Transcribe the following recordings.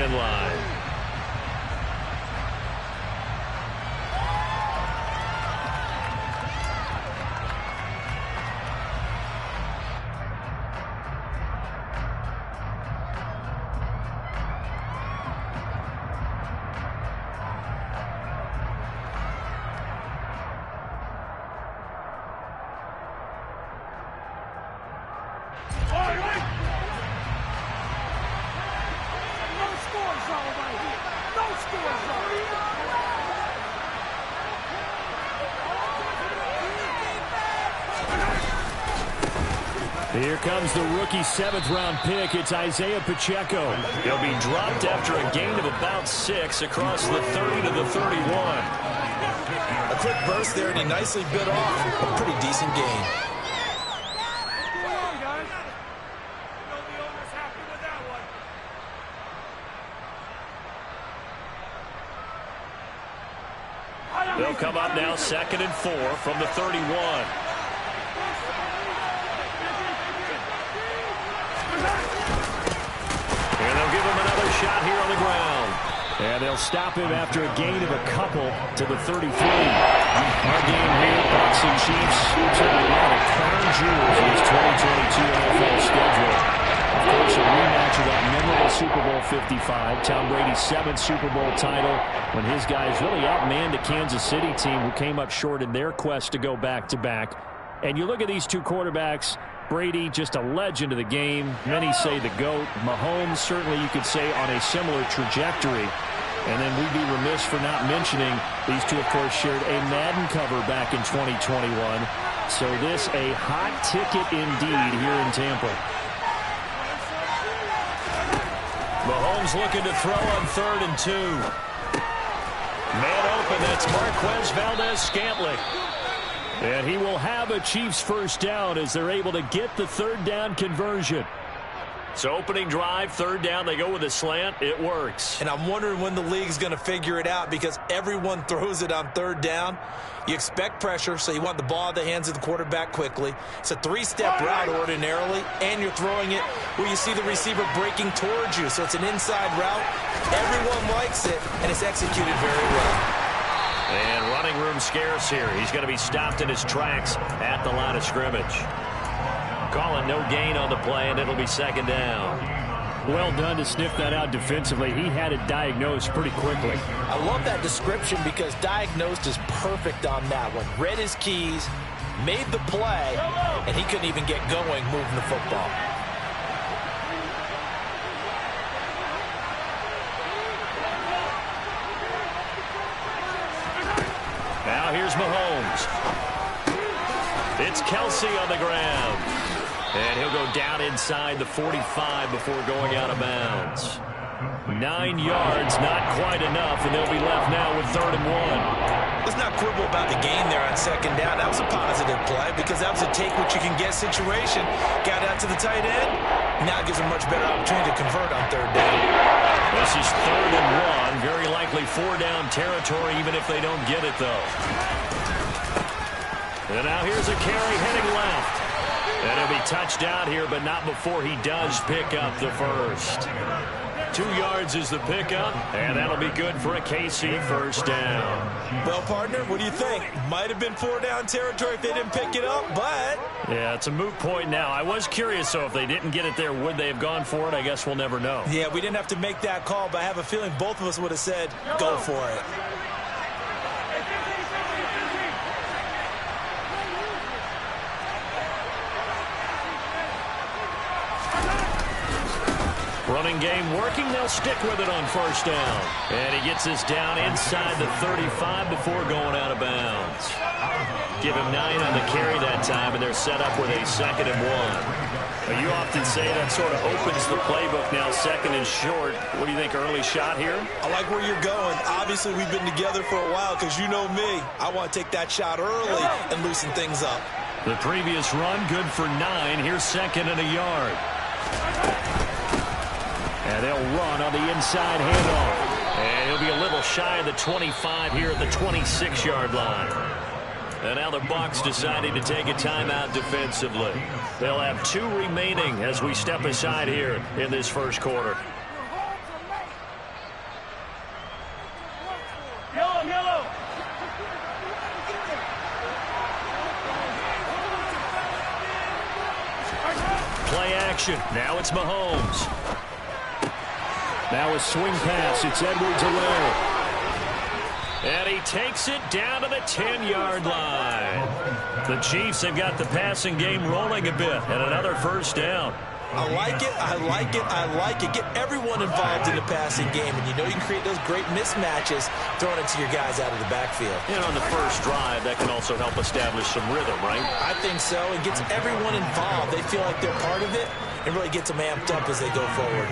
10 line. Here comes the rookie 7th-round pick. It's Isaiah Pacheco. He'll be dropped after a gain of about 6 across the 30 to the 31. A quick burst there, and he nicely bit off a pretty decent gain. They'll come up now 2nd and 4 from the 31. Shot here on the ground. And they'll stop him after a gain of a couple to the 33. Our game here, Bucs and Chiefs. Certainly one of the crown jewels in this 2022 NFL schedule. Of course, a rematch of that memorable Super Bowl 55. Tom Brady's 7th Super Bowl title when his guys really outmanned a Kansas City team who came up short in their quest to go back-to-back. And you look at these two quarterbacks, Brady, just a legend of the game. Many say the GOAT. Mahomes, certainly you could say on a similar trajectory. And then we'd be remiss for not mentioning these two, of course, shared a Madden cover back in 2021. So this a hot ticket indeed here in Tampa. Mahomes looking to throw on 3rd and 2. Man open, that's Marquez Valdez-Scantling. And he will have a Chiefs first down as they're able to get the 3rd down conversion. So opening drive, 3rd down, they go with a slant. It works. And I'm wondering when the league's going to figure it out because everyone throws it on 3rd down. You expect pressure, so you want the ball in the hands of the quarterback quickly. It's a 3-step route ordinarily, and you're throwing it where you see the receiver breaking towards you. So it's an inside route. Everyone likes it, and it's executed very well. And running room scarce here. He's going to be stopped in his tracks at the line of scrimmage. Calling no gain on the play, and it'll be 2nd down. Well done to sniff that out defensively. He had it diagnosed pretty quickly. I love that description because diagnosed is perfect on that one. Read his keys, made the play, and he couldn't even get going moving the football. Now here's Mahomes. It's Kelsey on the ground. And he'll go down inside the 45 before going out of bounds. 9 yards, not quite enough, and they'll be left now with 3rd and 1. Let's not quibble about the gain there on 2nd down. That was a positive play because that was a take-what-you-can-get situation. Got out to the tight end. Now it gives a much better opportunity to convert on 3rd down. This is 3rd and 1. Very likely 4-down territory, even if they don't get it, though. And now here's a carry heading left. And he'll be touched out here, but not before he does pick up the first. 2 yards is the pickup, and that'll be good for a KC first down. Well, partner, what do you think? Might have been 4-down territory if they didn't pick it up, but... Yeah, it's a moot point now. I was curious, so if they didn't get it there, would they have gone for it? I guess we'll never know. Yeah, we didn't have to make that call, but I have a feeling both of us would have said, go for it. Running game working. They'll stick with it on 1st down. And he gets this down inside the 35 before going out of bounds. Give him 9 on the carry that time, and they're set up with a 2nd and 1. Now, you often say that sort of opens the playbook now, 2nd and short. What do you think, early shot here? I like where you're going. Obviously, we've been together for a while because you know me. I want to take that shot early and loosen things up. The previous run, good for 9. Here's 2nd and a yard. And they'll run on the inside handoff. And he'll be a little shy of the 25 here at the 26-yard line. And now the Bucs deciding to take a timeout defensively. They'll have 2 remaining as we step aside here in this first quarter. motion. Now it's Mahomes. Now a swing pass. It's Edwards-Helaire. And he takes it down to the 10-yard line. The Chiefs have got the passing game rolling a bit, and another first down. I like it, I like it, I like it. Get everyone involved in the passing game, and you know you can create those great mismatches throwing it to your guys out of the backfield. And on the first drive, that can also help establish some rhythm, right? I think so. It gets everyone involved. They feel like they're part of it, and really gets them amped up as they go forward.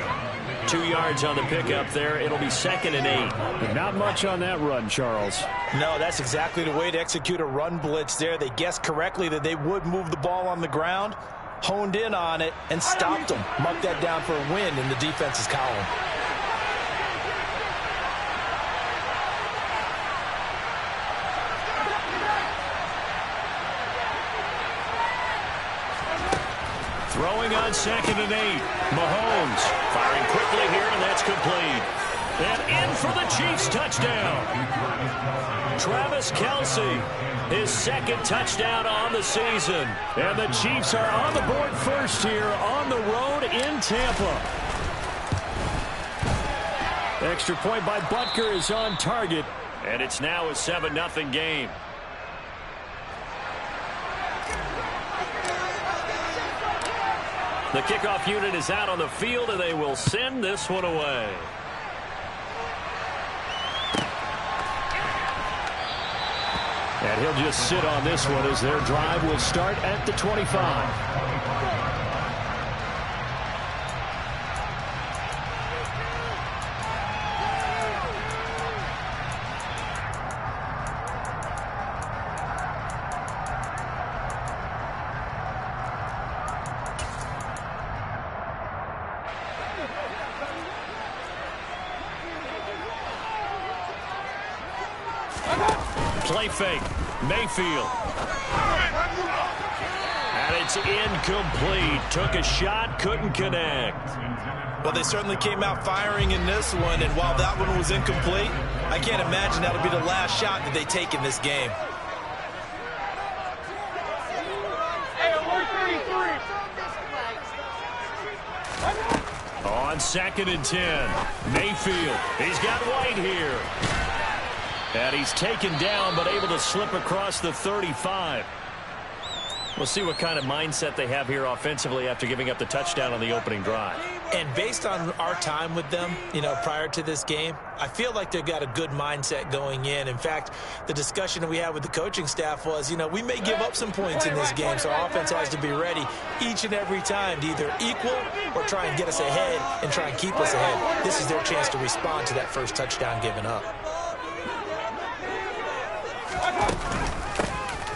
2 yards on the pickup there. It'll be 2nd and 8. Not much on that run, Charles. No, that's exactly the way to execute a run blitz there. They guessed correctly that they would move the ball on the ground, honed in on it, and stopped them. Mucked that down for a win in the defense's column. Throwing on 2nd and 8. Mahomes firing quickly here, and that's complete. And in for the Chiefs touchdown. Travis Kelce, his 2nd touchdown on the season. And the Chiefs are on the board first here on the road in Tampa. Extra point by Butker is on target. And it's now a 7-0 game. The kickoff unit is out on the field, and they will send this one away. And he'll just sit on this one as their drive will start at the 25. Play fake. Mayfield. And it's incomplete. Took a shot, couldn't connect. Well, they certainly came out firing in this one, and while that one was incomplete, I can't imagine that'll be the last shot that they take in this game. On 2nd and 10. Mayfield. He's got White here. And he's taken down, but able to slip across the 35. We'll see what kind of mindset they have here offensively after giving up the touchdown on the opening drive. And based on our time with them, prior to this game, I feel like they've got a good mindset going in. In fact, the discussion that we had with the coaching staff was, we may give up some points in this game, so our offense has to be ready each and every time to either equal or try and get us ahead and try and keep us ahead. This is their chance to respond to that first touchdown given up.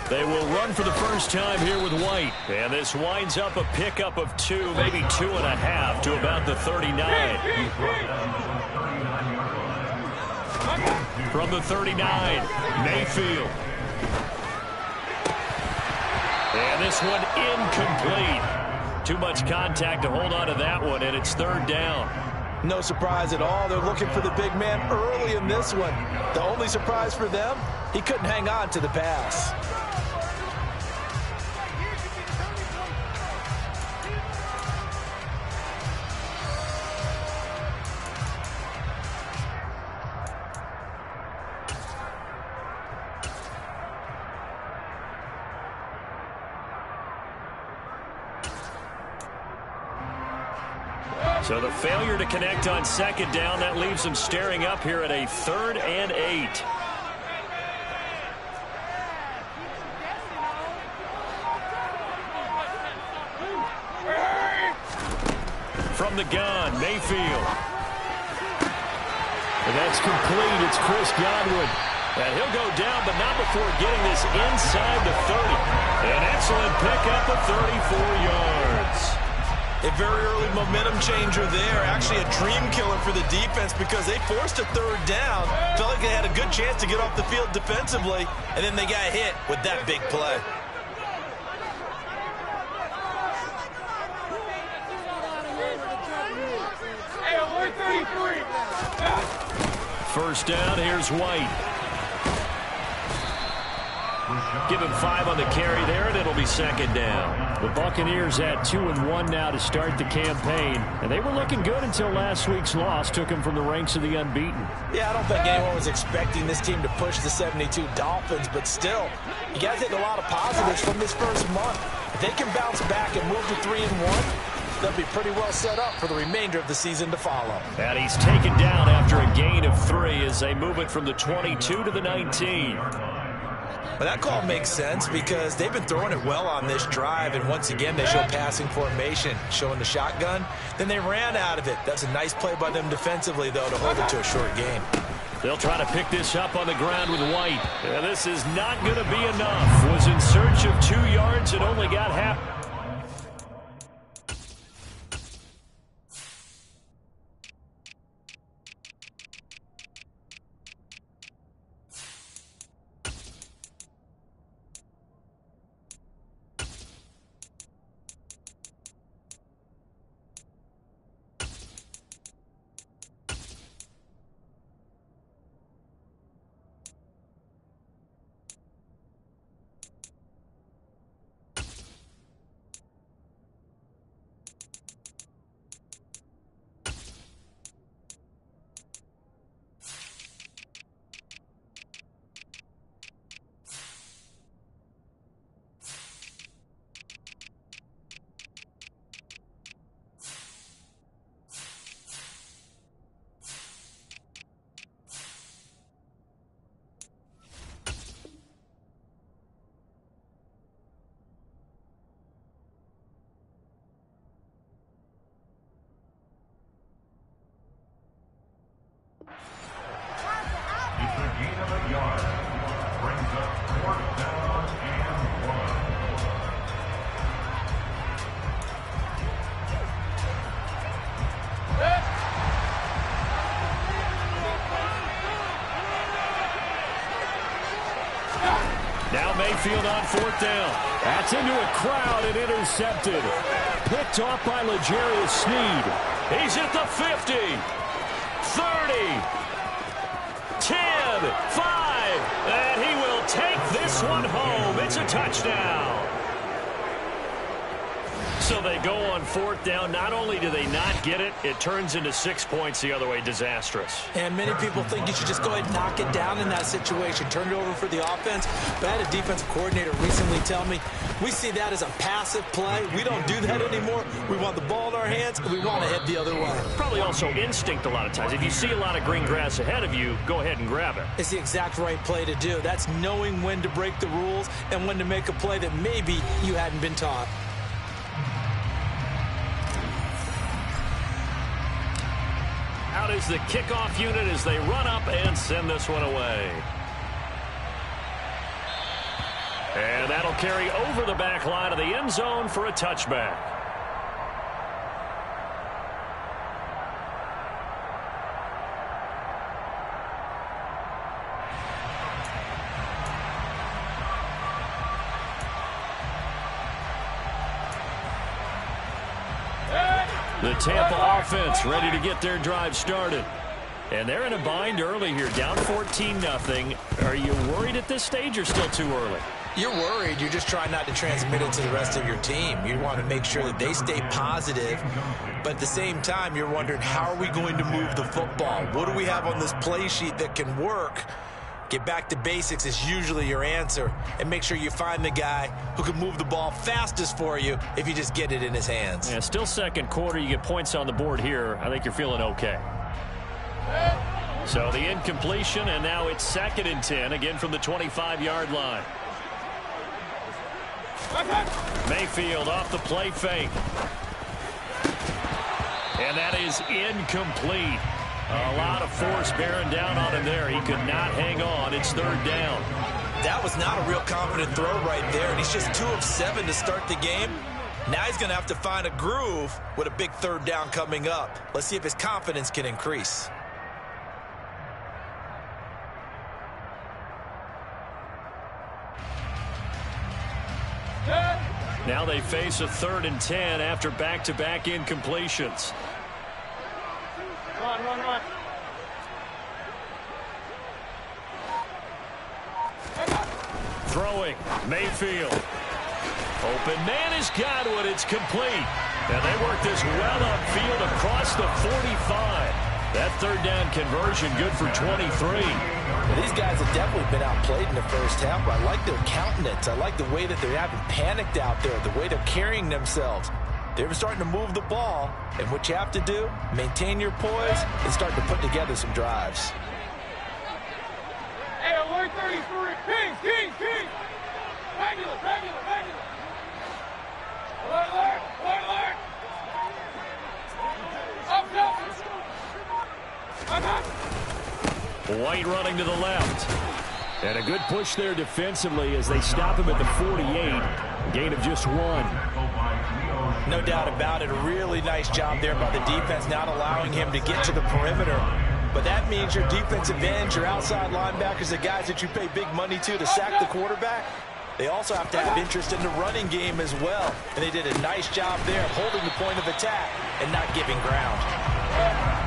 They will run for the first time here with White. And this winds up a pickup of 2, maybe 2.5 to about the 39. From the 39, Mayfield. And this one incomplete. Too much contact to hold on to that one, and it's 3rd down. No surprise at all. They're looking for the big man early in this one. The only surprise for them, he couldn't hang on to the pass. So the failure to connect on 2nd down, that leaves them staring up here at a 3rd and 8. From the gun, Mayfield. And that's complete. It's Chris Godwin. And he'll go down, but not before getting this inside the 30. An excellent pickup of 34 yards. A very early momentum changer there. Actually a dream killer for the defense because they forced a 3rd down. Felt like they had a good chance to get off the field defensively, and then they got hit with that big play. First down, here's White. Give him 5 on the carry there, and it'll be second down. The Buccaneers at 2-1 now to start the campaign, and they were looking good until last week's loss took them from the ranks of the unbeaten. Yeah, I don't think anyone was expecting this team to push the 72 Dolphins, but still, you got to take a lot of positives from this first month. If they can bounce back and move to 3-1, they'll be pretty well set up for the remainder of the season to follow. And he's taken down after a gain of 3 as they move it from the 22 to the 19. But that call makes sense because they've been throwing it well on this drive, and once again they show passing formation, showing the shotgun. Then they ran out of it. That's a nice play by them defensively, though, to hold it to a short gain. They'll try to pick this up on the ground with White. And this is not going to be enough. Was in search of 2 yards and only got half. Now Mayfield on 4th down. That's into a crowd and intercepted. Picked off by L'Jarius Sneed. He's at the 50, 30, 10, 5, and he will take this one home. It's a touchdown. So they go on 4th down. Not only do they not get it, it turns into 6 points the other way. Disastrous. And many people think you should just go ahead and knock it down in that situation. Turn it over for the offense. But I had a defensive coordinator recently tell me, we see that as a passive play. We don't do that anymore. We want the ball in our hands, and we want to head the other way. Probably also instinct a lot of times. If you see a lot of green grass ahead of you, go ahead and grab it. It's the exact right play to do. That's knowing when to break the rules and when to make a play that maybe you hadn't been taught. Out is the kickoff unit as they run up and send this one away. And that'll carry over the back line of the end zone for a touchback. The Tampa offense ready to get their drive started. And they're in a bind early here, down 14-0. Are you worried at this stage or still too early? You're worried. You're just trying not to transmit it to the rest of your team. You want to make sure that they stay positive. But at the same time, you're wondering, how are we going to move the football? What do we have on this play sheet that can work? Get back to basics is usually your answer. And make sure you find the guy who can move the ball fastest for you if you just get it in his hands. Yeah, still second quarter. You get points on the board here. I think you're feeling okay. So the incompletion, and now it's 2nd and 10, again from the 25-yard line. Mayfield off the play fake. And that is incomplete. A lot of force bearing down on him there. He could not hang on. It's 3rd down. That was not a real confident throw right there, and he's just 2 of 7 to start the game. Now he's going to have to find a groove with a big 3rd down coming up. Let's see if his confidence can increase. Now they face a 3rd and 10 after back-to-back incompletions. Run. throwing. Mayfield. Open man has got one. It's complete. And they work this well upfield across the 45. That third down conversion good for 23. Well, these guys have definitely been outplayed in the first half, but I like their countenance. I like the way that they haven't panicked out there, the way they're carrying themselves. They're starting to move the ball, and what you have to do, maintain your poise and start to put together some drives. Hey, alert 33. King. Regular. Alert. Up. White running to the left. And a good push there defensively as they stop him at the 48. Gain of just 1. No doubt about it. A really nice job there by the defense, not allowing him to get to the perimeter. But that means your defensive ends, your outside linebackers, the guys that you pay big money to sack the quarterback, they also have to have interest in the running game as well. And they did a nice job there of holding the point of attack and not giving ground.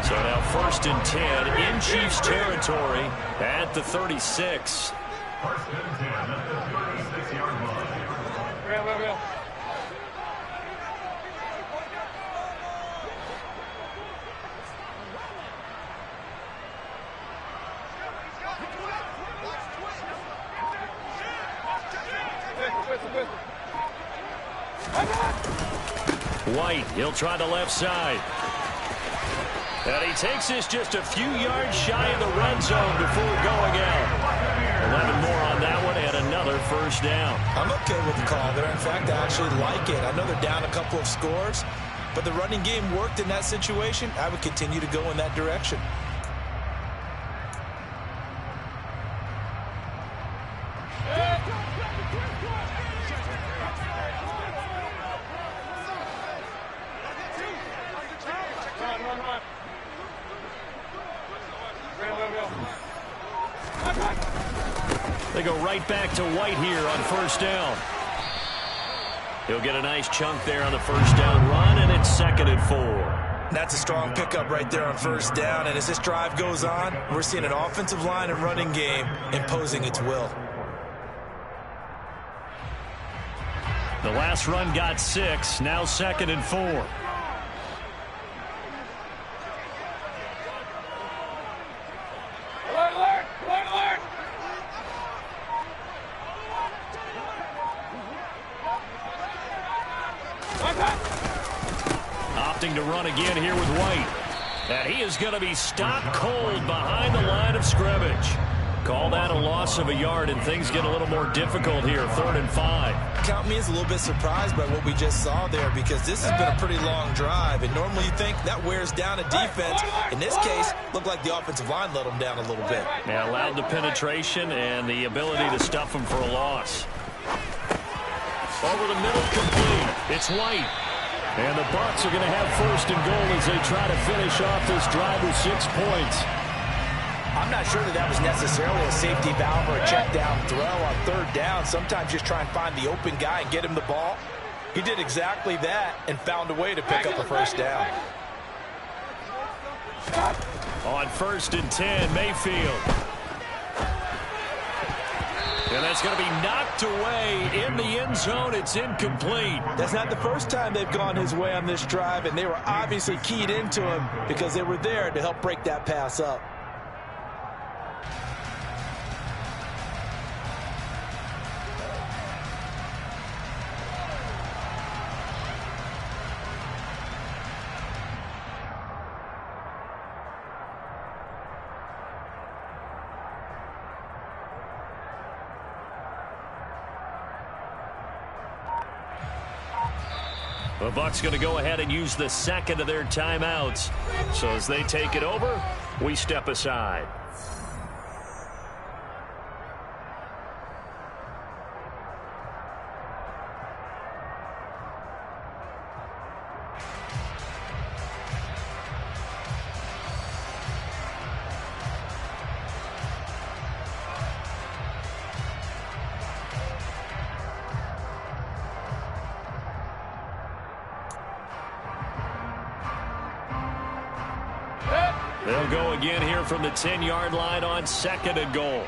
So now 1st and 10 in Chiefs territory at the 36. 1st and 10 at the 36-yard line. Real. White, he'll try the left side. And he takes this just a few yards shy of the red zone before going out. 11 more on that one and another 1st down. I'm okay with the call there. In fact, I actually like it. I know they're down a couple of scores, but the running game worked in that situation. I would continue to go in that direction. They go right back to White here on 1st down. He'll get a nice chunk there on the 1st down run, and it's 2nd and 4. That's a strong pickup right there on 1st down, and as this drive goes on, we're seeing an offensive line and running game imposing its will. The last run got 6, now 2nd and 4. Opting to run again here with White. And he is going to be stopped cold behind the line of scrimmage. Call that a loss of a yard, and things get a little more difficult here. 3rd and 5. Count me as a little bit surprised by what we just saw there, because this has been a pretty long drive, and normally you think that wears down a defense. In this case, looked like the offensive line let them down a little bit. Yeah, allowed the penetration and the ability to stuff them for a loss. Over the middle, complete. It's White. And the Bucs are going to have 1st and goal as they try to finish off this drive with 6 points. I'm not sure that was necessarily a safety valve or a check down throw on 3rd down. Sometimes just try and find the open guy and get him the ball. He did exactly that and found a way to pick up a 1st down. On 1st and 10, Mayfield. And that's going to be knocked away in the end zone. It's incomplete. That's not the first time they've gone his way on this drive, and they were obviously keyed into him because they were there to help break that pass up. The Bucs going to go ahead and use the 2nd of their timeouts. So as they take it over, we step aside. They'll go again here from the 10-yard line on 2nd and goal.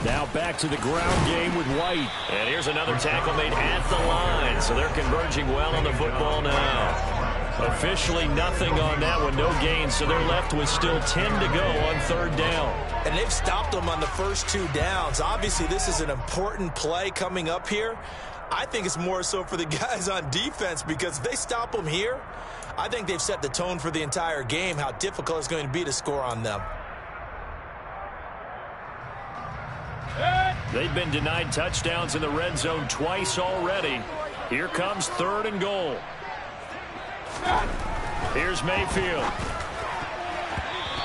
Now back to the ground game with White. And here's another tackle made at the line. So they're converging well on the football now. Officially nothing on that one. No gain. So they're left with still 10 to go on third down. And they've stopped them on the first 2 downs. Obviously, this is an important play coming up here. I think it's more so for the guys on defense, because if they stop them here, I think they've set the tone for the entire game, how difficult it's going to be to score on them. They've been denied touchdowns in the red zone twice already. Here comes 3rd and goal. Here's Mayfield.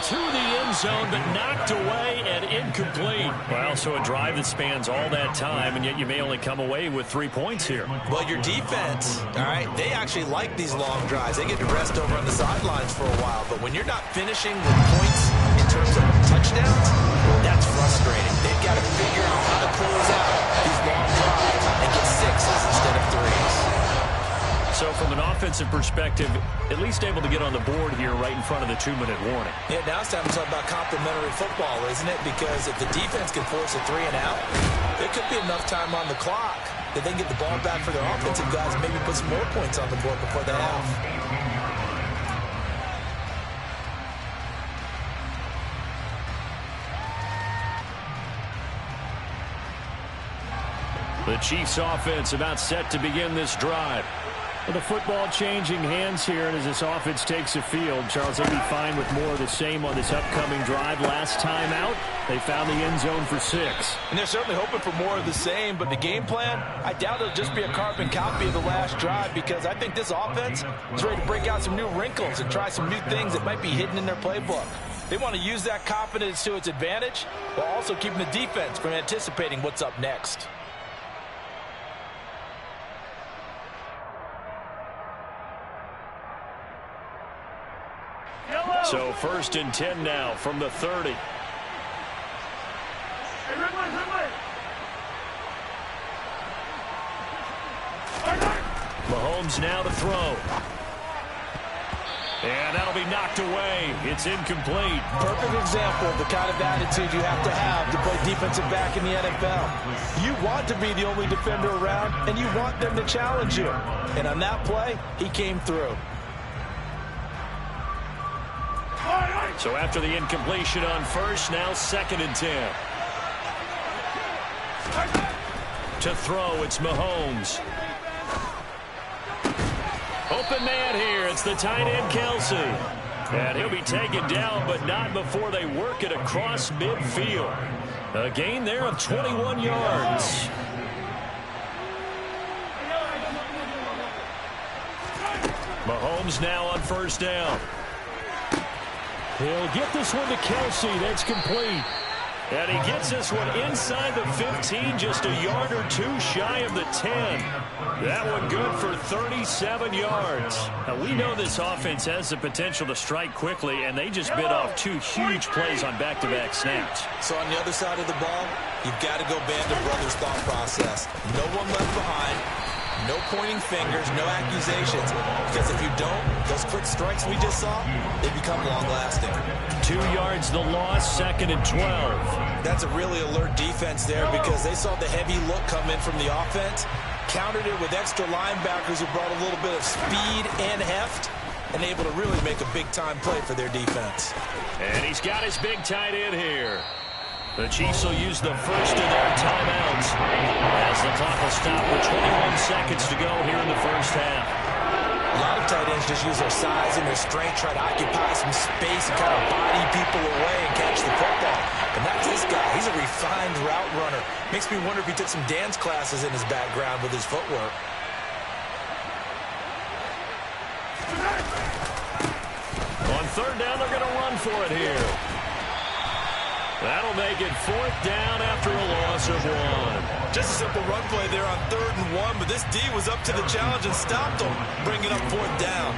To the end zone, but knocked away and incomplete. Well, so a drive that spans all that time, and yet you may only come away with 3 points here. Well, your defense, all right, they actually like these long drives. They get to rest over on the sidelines for a while. But when you're not finishing with points in terms of touchdowns, that's frustrating. They've got to figure out how to close out these long drives and get 6s instead of 3s. So from an offensive perspective, at least able to get on the board here right in front of the 2-minute warning. Yeah, now it's time to talk about complementary football, isn't it? Because if the defense can force a 3 and out, there could be enough time on the clock that they can get the ball back for their offensive guys and maybe put some more points on the board before the half. The Chiefs offense about set to begin this drive. With the football changing hands here, and as this offense takes the field, Charles, they'll be fine with more of the same on this upcoming drive. Last time out, they found the end zone for 6. And they're certainly hoping for more of the same, but the game plan, I doubt it'll just be a carbon copy of the last drive, because I think this offense is ready to break out some new wrinkles and try some new things that might be hidden in their playbook. They want to use that confidence to its advantage, while also keeping the defense from anticipating what's up next. So 1st and 10 now from the 30. Mahomes now to throw. And that'll be knocked away. It's incomplete. Perfect example of the kind of attitude you have to play defensive back in the NFL. You want to be the only defender around, and you want them to challenge you. And on that play, he came through. So after the incompletion on 1st, now 2nd and 10. To throw, it's Mahomes. Open man here. It's the tight end, Kelsey. And he'll be taken down, but not before they work it across midfield. A gain there of 21 yards. Mahomes now on 1st down. He'll get this one to Kelsey. That's complete. And he gets this one inside the 15, just a yard or 2 shy of the 10. That one good for 37 yards. Now, we know this offense has the potential to strike quickly, and they just bit off 2 huge plays on back-to-back snaps. So on the other side of the ball, you've got to go band of brothers thought process. No one left behind. No pointing fingers, no accusations, because if you don't, those quick strikes we just saw, they become long-lasting. 2 yards the loss, 2nd and 12. That's a really alert defense there, because they saw the heavy look come in from the offense, countered it with extra linebackers who brought a little bit of speed and heft, and able to really make a big-time play for their defense. And he's got his big tight end here. The Chiefs will use the first of their timeouts as the clock will stop with 21 seconds to go here in the first half. A lot of tight ends just use their size and their strength, try to occupy some space and kind of body people away and catch the football. But not this guy. He's a refined route runner. Makes me wonder if he took some dance classes in his background with his footwork. On 3rd down, they're going to run for it here. That'll make it 4th down after a loss of 1. Just a simple run play there on 3rd and 1, but this D was up to the challenge and stopped him, bringing up 4th down.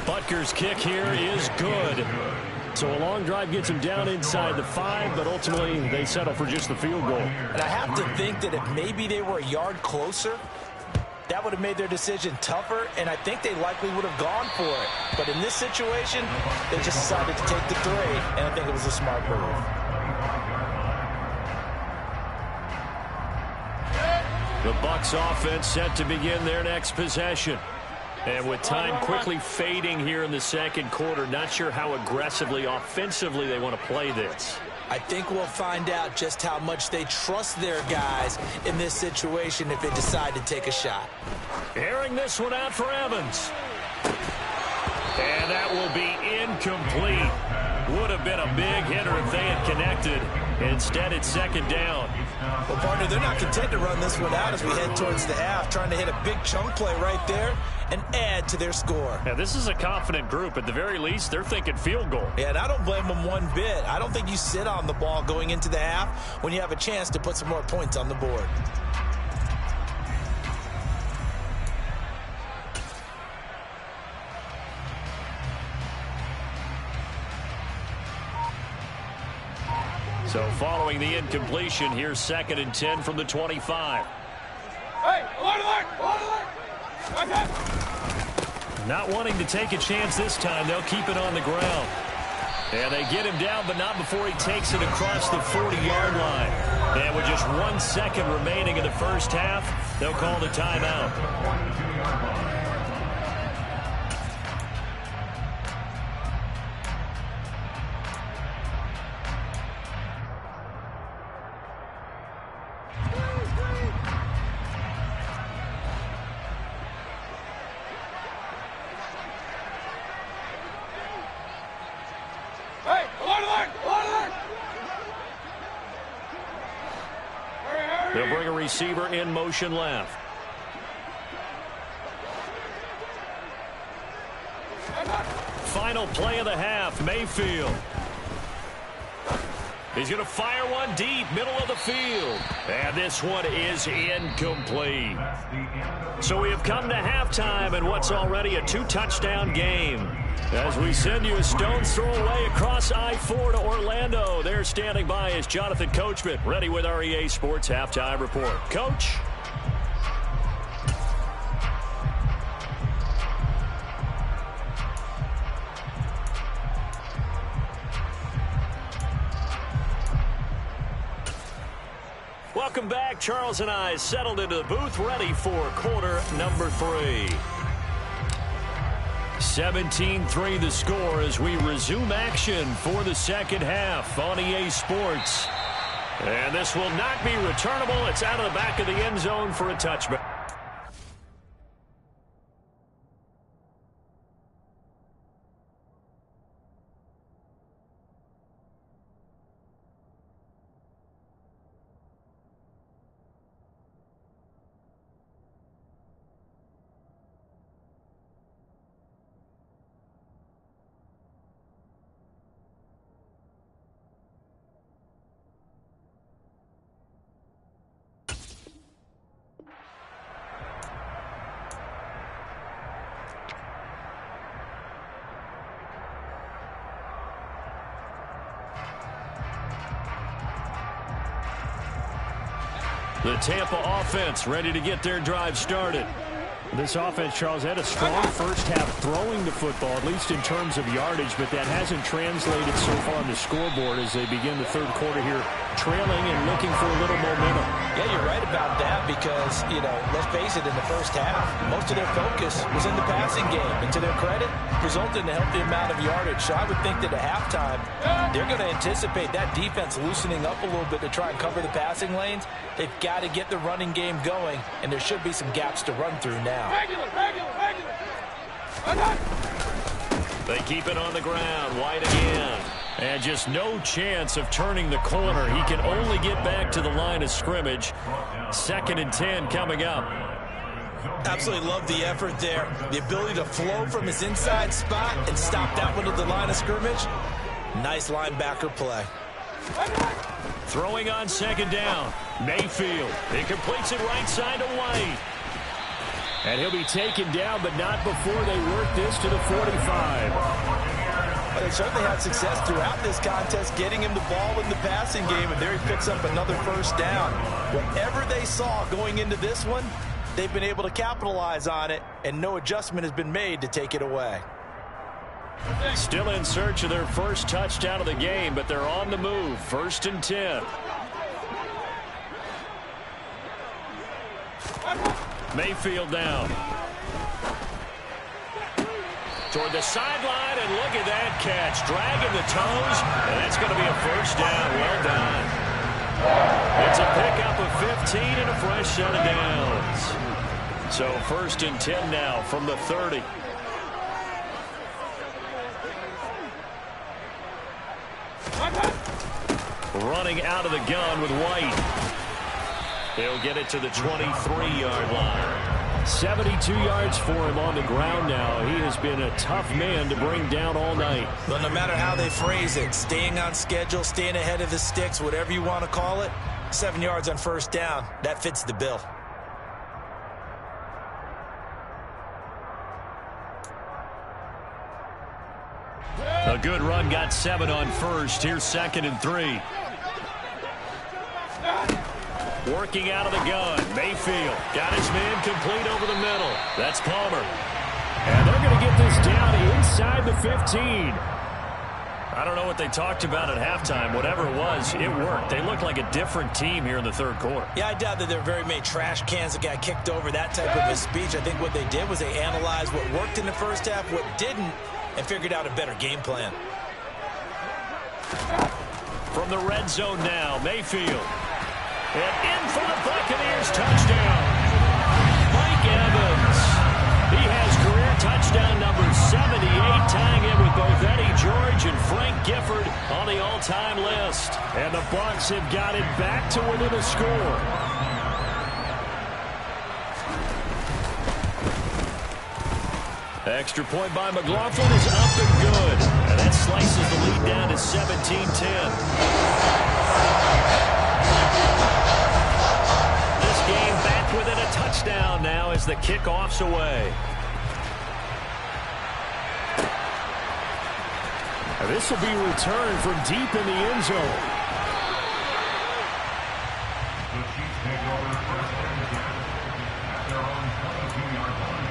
Butker's kick here is good. So a long drive gets him down inside the 5, but ultimately they settle for just the field goal. And I have to think that if maybe they were a yard closer, that would have made their decision tougher, and I think they likely would have gone for it. But in this situation, they just decided to take the 3, and I think it was a smart move. The Bucs offense set to begin their next possession. And with time quickly fading here in the second quarter, not sure how aggressively, offensively they want to play this. I think we'll find out just how much they trust their guys in this situation if they decide to take a shot. Airing this one out for Evans. And that will be incomplete. Would have been a big hitter if they had connected. Instead, it's second down. Well, partner, they're not content to run this one out as we head towards the half, trying to hit a big chunk play right there and add to their score. Yeah, this is a confident group. At the very least, they're thinking field goal. Yeah, and I don't blame them one bit. I don't think you sit on the ball going into the half when you have a chance to put some more points on the board. So following the incompletion, here's 2nd and 10 from the 25. Hey, alert! Not wanting to take a chance this time, they'll keep it on the ground. And they get him down, but not before he takes it across the 40-yard line. And with just 1 second remaining in the first half, they'll call the timeout. They'll bring a receiver in motion left. Final play of the half, Mayfield. He's going to fire one deep, middle of the field. And this one is incomplete. So we have come to halftime in what's already a 2-touchdown game. As we send you a stone's throw away across I-4 to Orlando. There standing by is Jonathan Coachman, ready with our EA Sports Halftime Report. Coach? Welcome back. Charles and I settled into the booth, ready for quarter number 3. 17-3 the score as we resume action for the second half on EA Sports. And this will not be returnable. It's out of the back of the end zone for a touchback. The Tampa offense ready to get their drive started. This offense, Charles, had a strong first half throwing the football, at least in terms of yardage, but that hasn't translated so far on the scoreboard as they begin the third quarter here, trailing and looking for a little momentum. Yeah, you're right about that because, let's face it, in the first half, most of their focus was in the passing game. And to their credit, resulted in a healthy amount of yardage. So I would think that at halftime, they're going to anticipate that defense loosening up a little bit to try and cover the passing lanes. They've got to get the running game going, and there should be some gaps to run through now. They keep it on the ground. White again. And just no chance of turning the corner. He can only get back to the line of scrimmage. 2nd and 10 coming up. Absolutely love the effort there. The ability to flow from his inside spot and stop that one at the line of scrimmage. Nice linebacker play. Throwing on 2nd down. Mayfield. He completes it right side to White. And he'll be taken down, but not before they work this to the 45. Well, they certainly had success throughout this contest, getting him the ball in the passing game, and there he picks up another first down. Whatever they saw going into this one, they've been able to capitalize on it, and no adjustment has been made to take it away. Still in search of their first touchdown of the game, but they're on the move. 1st and 10. Mayfield down. Toward the sideline, and look at that catch. Dragging the toes, and that's going to be a first down. Well done. It's a pickup of 15 and a fresh set of downs. So 1st and 10 now from the 30. Running out of the gun with White. He'll get it to the 23-yard line. 72 yards for him on the ground now. He has been a tough man to bring down all night. But no matter how they phrase it, staying on schedule, staying ahead of the sticks, whatever you want to call it, 7 yards on 1st down, that fits the bill. A good run got 7 on 1st. Here's 2nd and 3. Working out of the gun. Mayfield got his man complete over the middle. That's Palmer. And they're going to get this down inside the 15. I don't know what they talked about at halftime. Whatever it was, it worked. They look like a different team here in the 3rd quarter. Yeah, I doubt that there are very many trash cans that got kicked over, that type of a speech. I think what they did was they analyzed what worked in the 1st half, what didn't, and figured out a better game plan. From the red zone now, Mayfield. And in for the Buccaneers, touchdown. Mike Evans. He has career touchdown number 78, tying in with both Eddie George and Frank Gifford on the all-time list. And the Bucs have got it back to within a score. Extra point by McLaughlin is up and good. And that slices the lead down to 17-10. Game back within a touchdown now as the kickoff's away. And this will be returned from deep in the end zone. The Chiefs take over 1st and 10 at their own 22-yard line.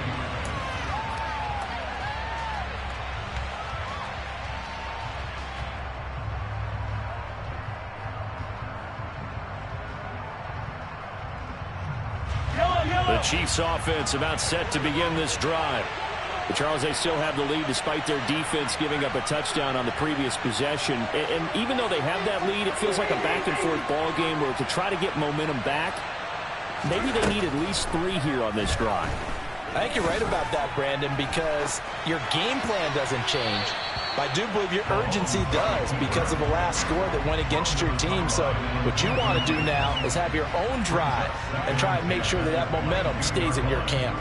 The Chiefs offense about set to begin this drive. But Charles, they still have the lead despite their defense giving up a touchdown on the previous possession. And even though they have that lead, it feels like a back-and-forth ball game where to try to get momentum back, maybe they need at least 3 here on this drive. I think you're right about that, Brandon, because your game plan doesn't change. But I do believe your urgency does because of the last score that went against your team. So what you want to do now is have your own drive and try and make sure that that momentum stays in your camp.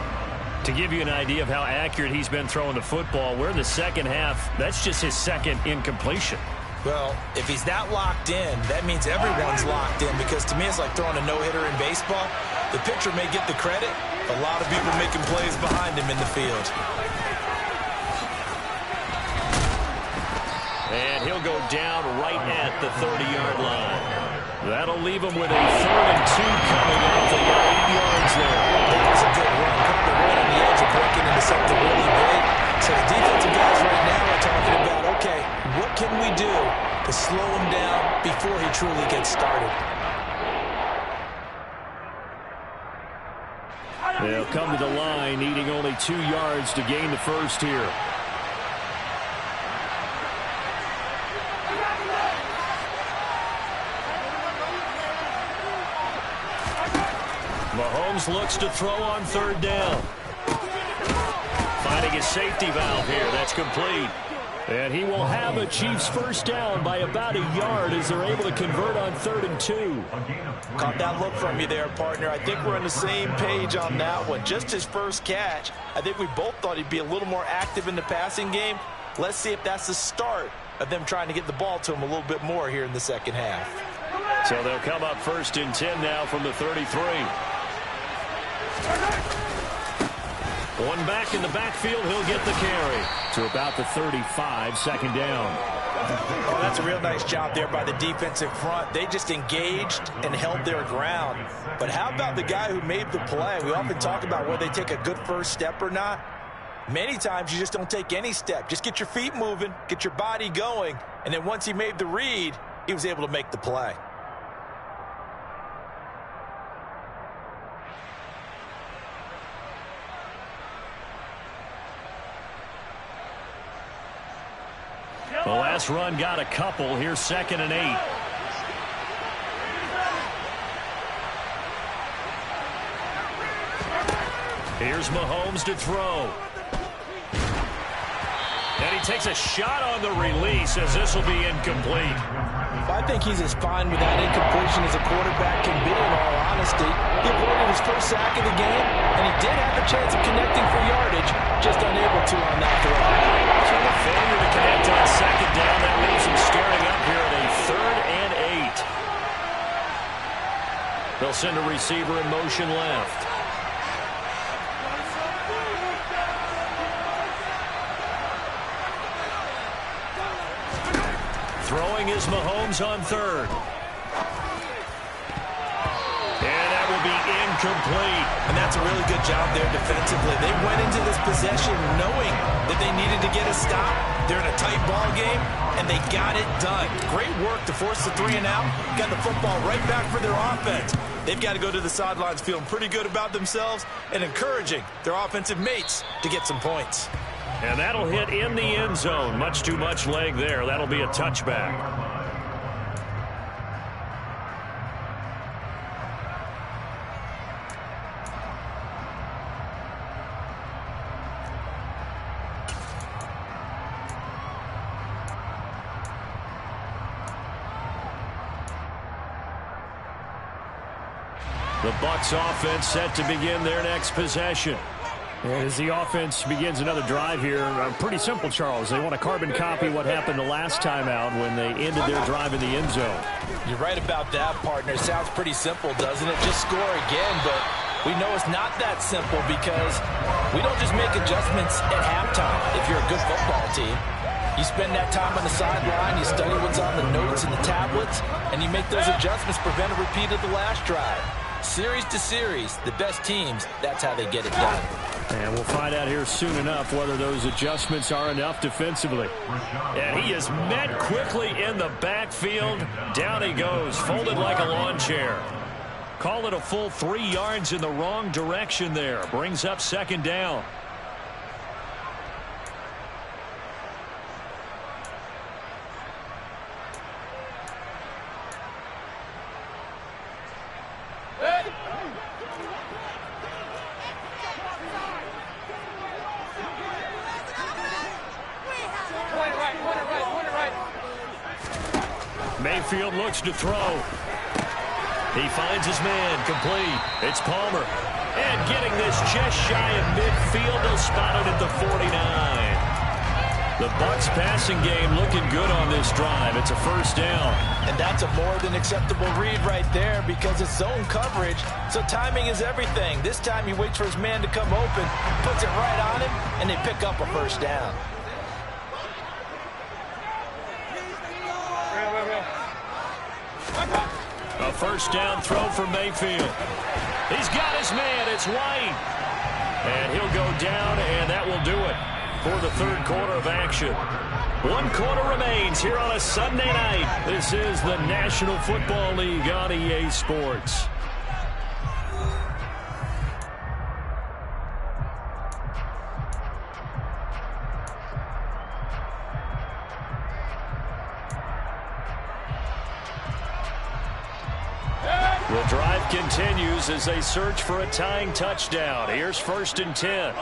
To give you an idea of how accurate he's been throwing the football, we're in the 2nd half. That's just his 2nd incompletion. Well, if he's that locked in, that means everyone's locked in, because to me it's like throwing a no-hitter in baseball. The pitcher may get the credit, a lot of people making plays behind him in the field. And he'll go down right at the 30-yard line. That'll leave him with a 3rd and 2 coming up. They got 8 yards there. That was a good run. Probably right on the edge of breaking into something really big. So the defensive guys right now are talking about, okay, what can we do to slow him down before he truly gets started? They'll come to the line, needing only 2 yards to gain the first here. Mahomes looks to throw on 3rd down. Finding a safety valve here. That's complete. And he will have a Chiefs first down by about a yard as they're able to convert on 3rd and 2. Caught that look from you there, partner. I think we're on the same page on that one. Just his first catch. I think we both thought he'd be a little more active in the passing game. Let's see if that's the start of them trying to get the ball to him a little bit more here in the 2nd half. So they'll come up 1st and 10 now from the 33. One back in the backfield, he'll get the carry to about the 35, 2nd down. Oh, that's a real nice job there by the defensive front. They just engaged and held their ground. But how about the guy who made the play? We often talk about whether they take a good first step or not. Many times you just don't take any step. Just get your feet moving, get your body going, and then once he made the read, he was able to make the play. The last run got a couple. Here's 2nd and 8. Here's Mahomes to throw. And he takes a shot on the release as this will be incomplete. I think he's as fine with that incompletion as a quarterback can be, in all honesty. He avoided his first sack of the game, and he did have a chance of connecting for yardage, just unable to on that throw. So the failure to connect on 2nd down, that leaves him staring up here at a 3rd and 8. They'll send a receiver in motion left. Throwing is Mahomes on 3rd. And that will be incomplete. And that's a really good job there defensively. They went into this possession knowing that they needed to get a stop. They're in a tight ball game, and they got it done. Great work to force the 3 and out. Got the football right back for their offense. They've got to go to the sidelines feeling pretty good about themselves and encouraging their offensive mates to get some points. And that'll hit in the end zone. Much too much leg there. That'll be a touchback. The Bucs offense set to begin their next possession. As the offense begins another drive here, pretty simple, Charles. They want to carbon copy what happened the last time out when they ended their drive in the end zone. You're right about that, partner. Sounds pretty simple, doesn't it? Just score again, but we know it's not that simple because we don't just make adjustments at halftime if you're a good football team. You spend that time on the sideline, you study what's on the notes and the tablets, and you make those adjustments, prevent a repeat of the last drive. Series to series, the best teams, that's how they get it done. And we'll find out here soon enough whether those adjustments are enough defensively. And he is met quickly in the backfield. Down he goes, folded like a lawn chair. Call it a full 3 yards in the wrong direction there. Brings up 2nd down. Mayfield looks to throw. He finds his man, complete. It's Palmer. And getting this just shy of midfield, they'll spot it at the 49. The Bucs passing game looking good on this drive. It's a 1st down. And that's a more than acceptable read right there because it's zone coverage, so timing is everything. This time he waits for his man to come open, puts it right on him, and they pick up a 1st down. A 1st down throw for Mayfield. He's got his man. It's White. And he'll go down, and that will do it for the 3rd quarter of action. 1 quarter remains here on a Sunday night. This is the National Football League on EA Sports. The drive continues as they search for a tying touchdown. Here's 1st and 10.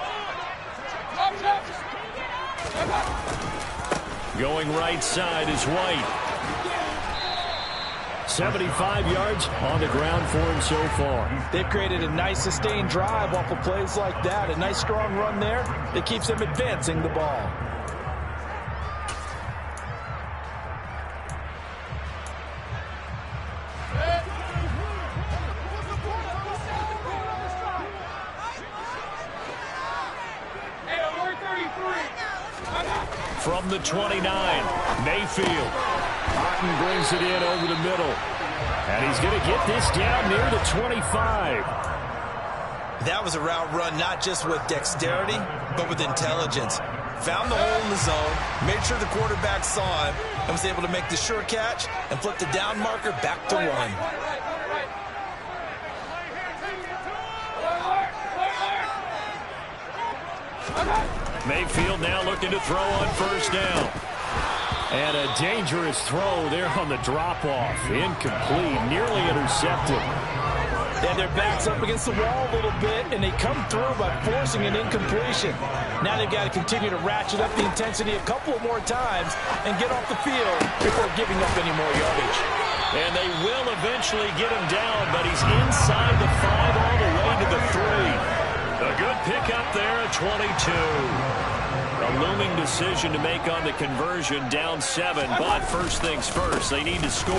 Going right side is White. 75 yards on the ground for him so far. They've created a nice sustained drive off of plays like that. A nice strong run there that keeps them advancing the ball. From the 29, Mayfield. Martin brings it in over the middle. And he's going to get this down near the 25. That was a route run not just with dexterity, but with intelligence. Found the hole in the zone, made sure the quarterback saw him, and was able to make the sure catch and flip the down marker back to one. Mayfield now looking to throw on first down. And a dangerous throw there on the drop-off. Incomplete, nearly intercepted. And their back's up against the wall a little bit, and they come through by forcing an incompletion. Now they've got to continue to ratchet up the intensity a couple more times and get off the field before giving up any more yardage. And they will eventually get him down, but he's inside the 5 all the way to the 3. A good pickup there at 22. A looming decision to make on the conversion, down 7, but first things first, they need to score.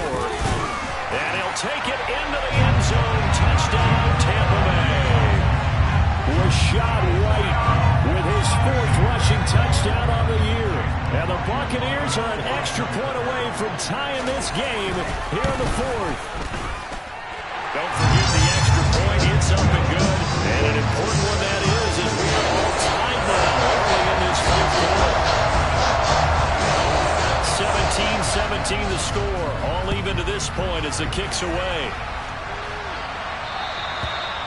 And he'll take it into the end zone. Touchdown, Tampa Bay. Rashad White with his 4th rushing touchdown on the year. And the Buccaneers are an extra point away from tying this game here in the 4th. Don't forget the extra point. It's up and good. And an important one that is as we are all tied now early in this 4th quarter. 17-17 the score. All even to this point as the kick's away.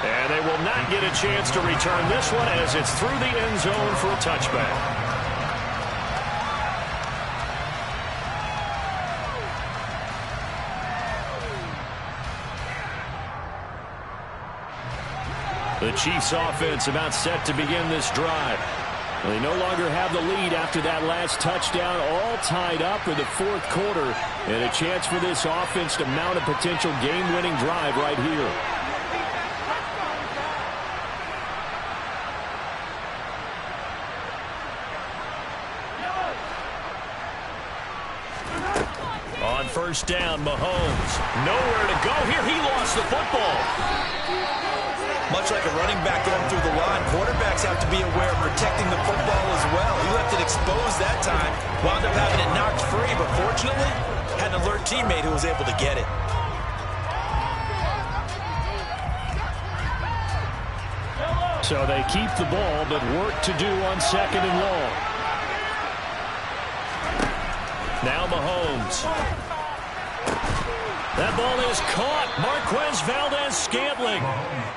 And they will not get a chance to return this one as it's through the end zone for a touchback. The Chiefs offense about set to begin this drive. They no longer have the lead after that last touchdown, all tied up in the 4th quarter, and a chance for this offense to mount a potential game-winning drive right here. On first down, Mahomes. Nowhere to go here. He lost the football. Much like a running back going through the line, quarterbacks have to be aware of protecting the football as well. He left it exposed that time, wound up having it knocked free, but fortunately, had an alert teammate who was able to get it. So they keep the ball, but work to do on 2nd and long. Now Mahomes. That ball is caught. Marquez Valdez-Scantling.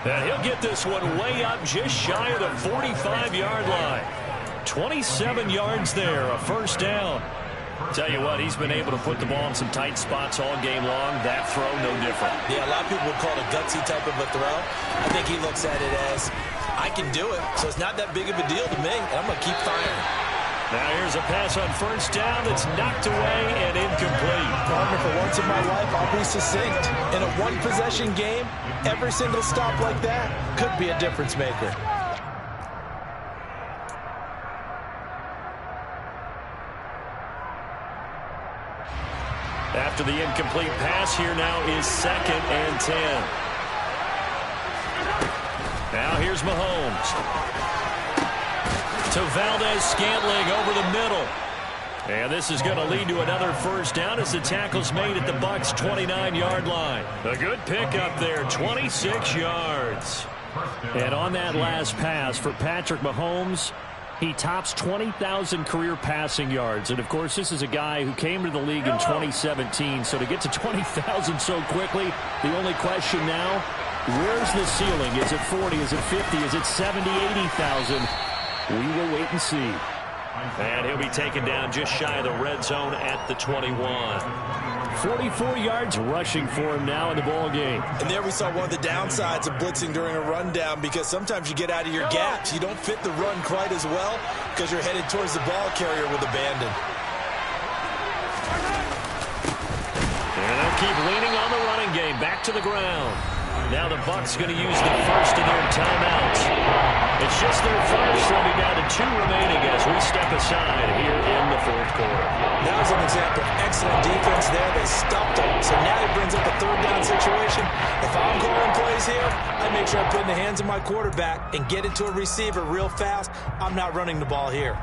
And he'll get this one way up just shy of the 45-yard line. 27 yards there, a first down. Tell you what, he's been able to put the ball in some tight spots all game long. That throw, no different. Yeah, a lot of people would call it a gutsy type of a throw. I think he looks at it as, I can do it, so it's not that big of a deal to me, and I'm going to keep firing. Now here's a pass on first down that's knocked away and incomplete. Partner, for once in my life, I'll be succinct. In a one-possession game, every single stop like that could be a difference maker. After the incomplete pass, here now is 2nd and 10. Now here's Mahomes. To Valdez-Scantling over the middle. And this is going to lead to another first down as the tackle's made at the Bucs' 29-yard line. A good pickup there, 26 yards. And on that last pass for Patrick Mahomes, he tops 20,000 career passing yards. And, of course, this is a guy who came to the league in 2017. So to get to 20,000 so quickly, the only question now, where's the ceiling? Is it 40? Is it 50? Is it 70, 80,000? We will wait and see. And he'll be taken down just shy of the red zone at the 21. 44 yards rushing for him now in the ball game. And there we saw one of the downsides of blitzing during a rundown, because sometimes you get out of your gaps. You don't fit the run quite as well because you're headed towards the ball carrier with abandon. And they'll keep leaning on the running game. Back to the ground. Now the Bucs going to use the first of their timeouts. It's just their first. They'll be down to 2 remaining as we step aside here in the 4th quarter. That was an example of excellent defense there. They stopped them. So now it brings up a 3rd down situation. If I'm calling plays here, I make sure I put it in the hands of my quarterback and get it to a receiver real fast. I'm not running the ball here.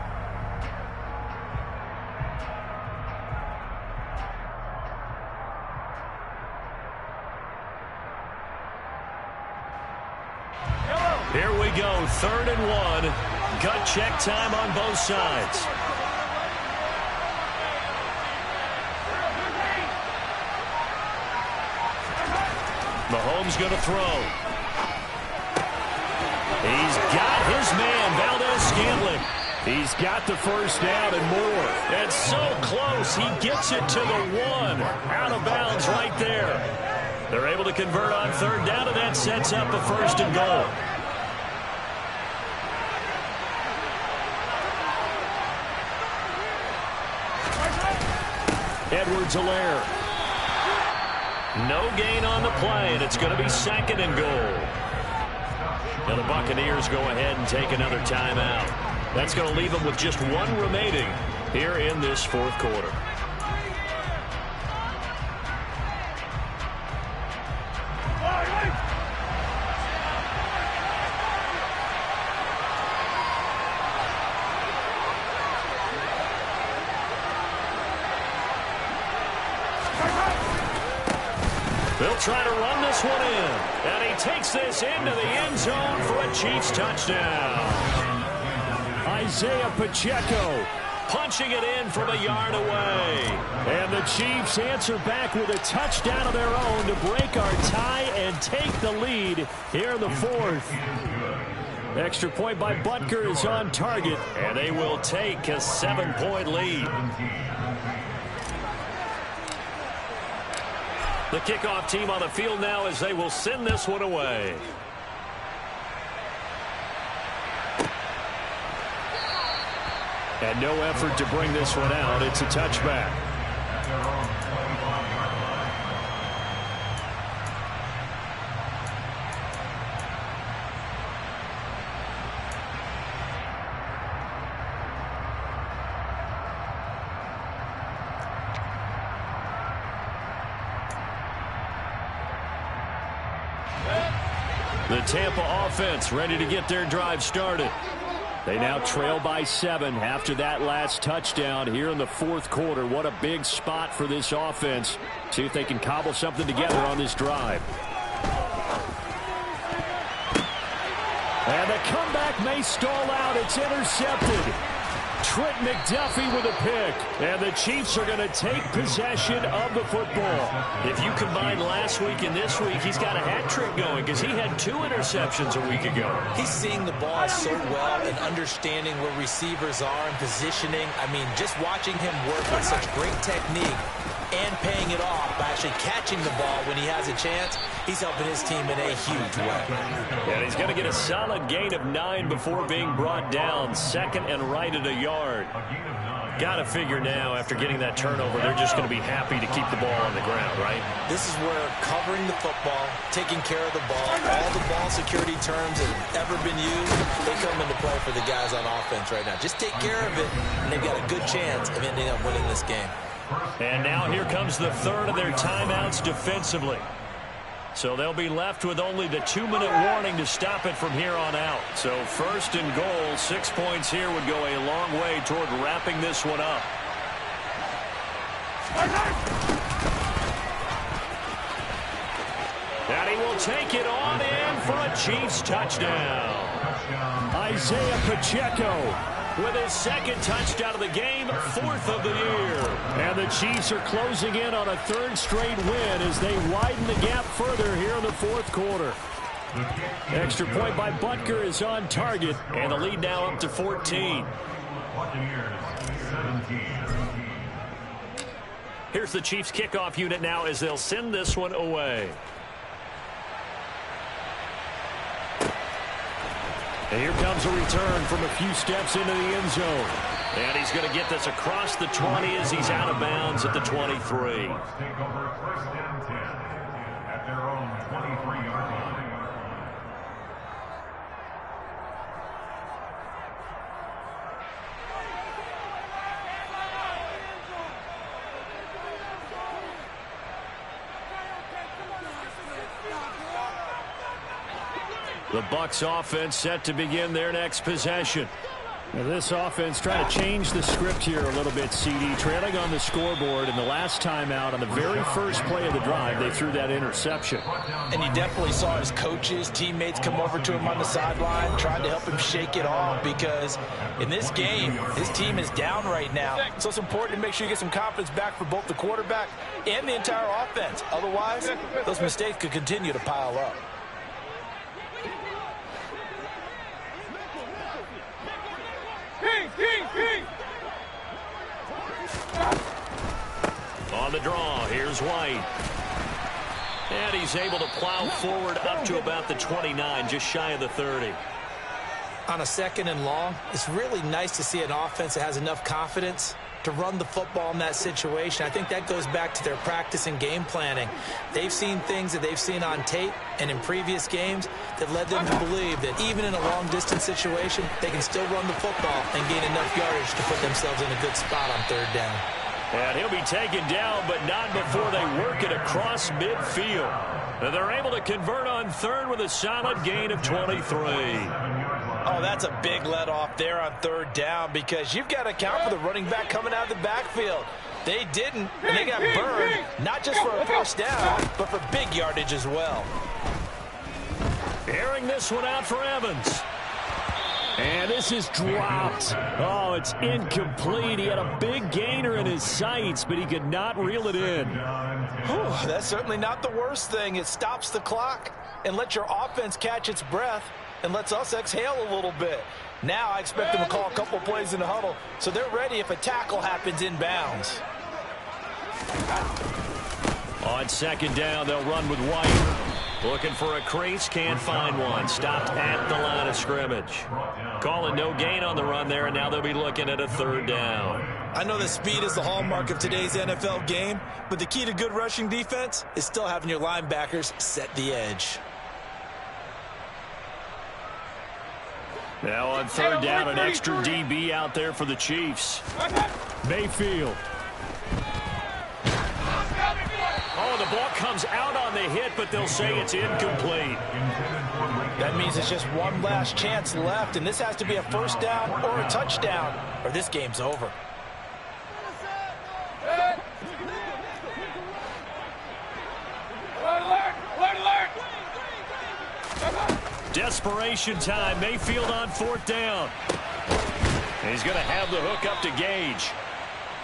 Here we go, 3rd and 1. Gut check time on both sides. Mahomes going to throw. He's got his man, Valdez-Scantling. He's got the first down and more. And so close, he gets it to the 1. Out of bounds right there. They're able to convert on 3rd down, and that sets up a 1st and goal. Edwards-Helaire. No gain on the play, and it's going to be 2nd and goal. Now the Buccaneers go ahead and take another timeout. That's going to leave them with just 1 remaining here in this 4th quarter. They'll try to run this one in. And he takes this into the end zone for a Chiefs touchdown. Isaiah Pacheco punching it in from a yard away. And the Chiefs answer back with a touchdown of their own to break our tie and take the lead here in the 4th. Extra point by Butker is on target, and they will take a 7-point lead. The kickoff team on the field now as they will send this one away. And no effort to bring this one out. It's a touchback. The Tampa offense ready to get their drive started. They now trail by 7 after that last touchdown here in the 4th quarter. What a big spot for this offense. See if they can cobble something together on this drive. And the comeback may stall out. It's intercepted. Trent McDuffie with a pick. And the Chiefs are going to take possession of the football. If you combine last week and this week, he's got a hat trick going because he had 2 interceptions a week ago. He's seeing the ball so well and understanding where receivers are and positioning. I mean, just watching him work with such great technique and paying it off by actually catching the ball when he has a chance, he's helping his team in a huge way. And he's going to get a solid gain of 9 before being brought down. 2nd and right at a yard. Got to figure now, after getting that turnover, they're just going to be happy to keep the ball on the ground, right? This is where covering the football, taking care of the ball, all the ball security terms that have ever been used, they come into play for the guys on offense right now. Just take care of it, and they've got a good chance of ending up winning this game. And now here comes the 3rd of their timeouts defensively. So they'll be left with only the 2-minute warning to stop it from here on out. So 1st and goal, 6 points here would go a long way toward wrapping this one up. And he will take it on in for a Chiefs touchdown. Isaiah Pacheco with his 2nd touchdown of the game, 4th of the year. And the Chiefs are closing in on a 3rd straight win as they widen the gap further here in the 4th quarter. Extra point by Butker is on target, and the lead now up to 14. Here's the Chiefs kickoff unit now as they'll send this one away. And here comes a return from a few steps into the end zone. And he's going to get this across the 20 as he's out of bounds at the 23. Take over 1st and 10 at their own 23-yard line. The Bucs offense set to begin their next possession. Now this offense trying to change the script here a little bit, CD. Trailing on the scoreboard, and the last time out on the very first play of the drive, they threw that interception. And you definitely saw his coaches, teammates come over to him on the sideline, trying to help him shake it off, because in this game, his team is down right now. So it's important to make sure you get some confidence back for both the quarterback and the entire offense. Otherwise, those mistakes could continue to pile up. On the draw, here's White. And he's able to plow forward up to about the 29, just shy of the 30. On a 2nd and long, it's really nice to see an offense that has enough confidence to run the football in that situation. I think that goes back to their practice and game planning. They've seen things that they've seen on tape and in previous games that led them to believe that even in a long-distance situation, they can still run the football and gain enough yardage to put themselves in a good spot on 3rd down. And he'll be taken down, but not before they work it across midfield. And they're able to convert on 3rd with a solid gain of 23. Oh, that's a big let off there on 3rd down, because you've got to account for the running back coming out of the backfield. They didn't, and they got burned, not just for a first down, but for big yardage as well. Airing this one out for Evans. And this is dropped. Oh, it's incomplete. He had a big gainer in his sights, but he could not reel it in. Whew, that's certainly not the worst thing. It stops the clock and lets your offense catch its breath and lets us exhale a little bit. Now I expect them to call a couple plays in the huddle, so they're ready if a tackle happens inbounds. On 2nd down, they'll run with White. Looking for a crease, can't find one. Stopped at the line of scrimmage. Calling no gain on the run there, and now they'll be looking at a 3rd down. I know that speed is the hallmark of today's NFL game, but the key to good rushing defense is still having your linebackers set the edge. Now on 3rd down, an extra DB out there for the Chiefs. Mayfield. Oh, the ball comes out on the hit, but they'll say it's incomplete. That means it's just one last chance left, and this has to be a 1st down or a touchdown, or this game's over. Desperation time. Mayfield on 4th down. He's going to have the hook up to Gage.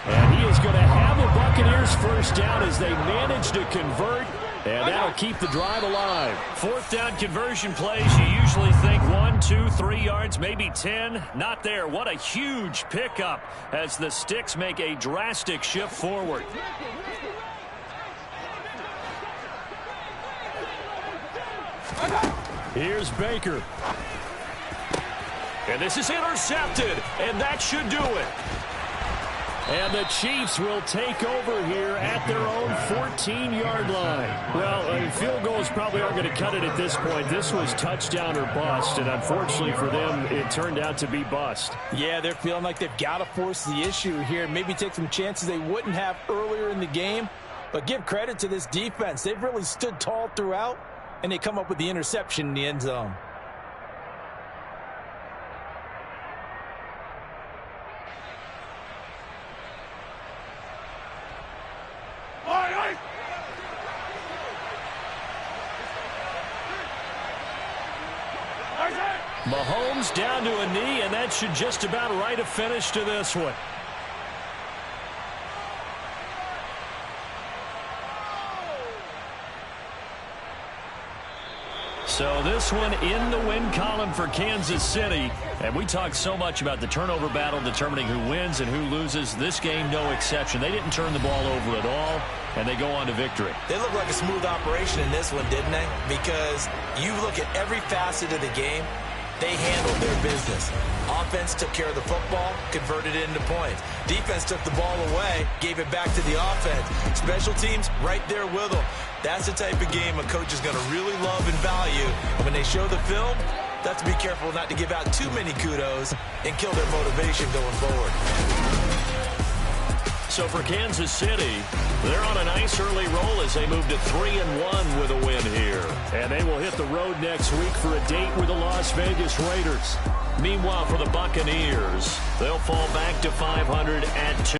And he is going to have the Buccaneers 1st down as they manage to convert. And that'll keep the drive alive. 4th down conversion plays, you usually think 1, 2, 3 yards, maybe 10. Not there. What a huge pickup as the Sticks make a drastic shift forward. Here's Baker. And this is intercepted, and that should do it. And the Chiefs will take over here at their own 14-yard line. Well, field goals probably aren't going to cut it at this point. This was touchdown or bust, and unfortunately for them, it turned out to be bust. Yeah, they're feeling like they've got to force the issue here, maybe take some chances they wouldn't have earlier in the game. But give credit to this defense. They've really stood tall throughout, and they come up with the interception in the end zone. Mahomes down to a knee, and that should just about write a finish to this one. So this one in the win column for Kansas City. And we talked so much about the turnover battle determining who wins and who loses. This game, no exception. They didn't turn the ball over at all, and they go on to victory. They look like a smooth operation in this one, didn't they? Because you look at every facet of the game, they handled their business. Offense took care of the football, converted it into points. Defense took the ball away, gave it back to the offense. Special teams, right there with them. That's the type of game a coach is going to really love and value. And when they show the film, they have to be careful not to give out too many kudos and kill their motivation going forward. So for Kansas City, they're on a nice early roll as they move to 3-1 with a win here. And they will hit the road next week for a date with the Las Vegas Raiders. Meanwhile, for the Buccaneers, they'll fall back to 500 at 2.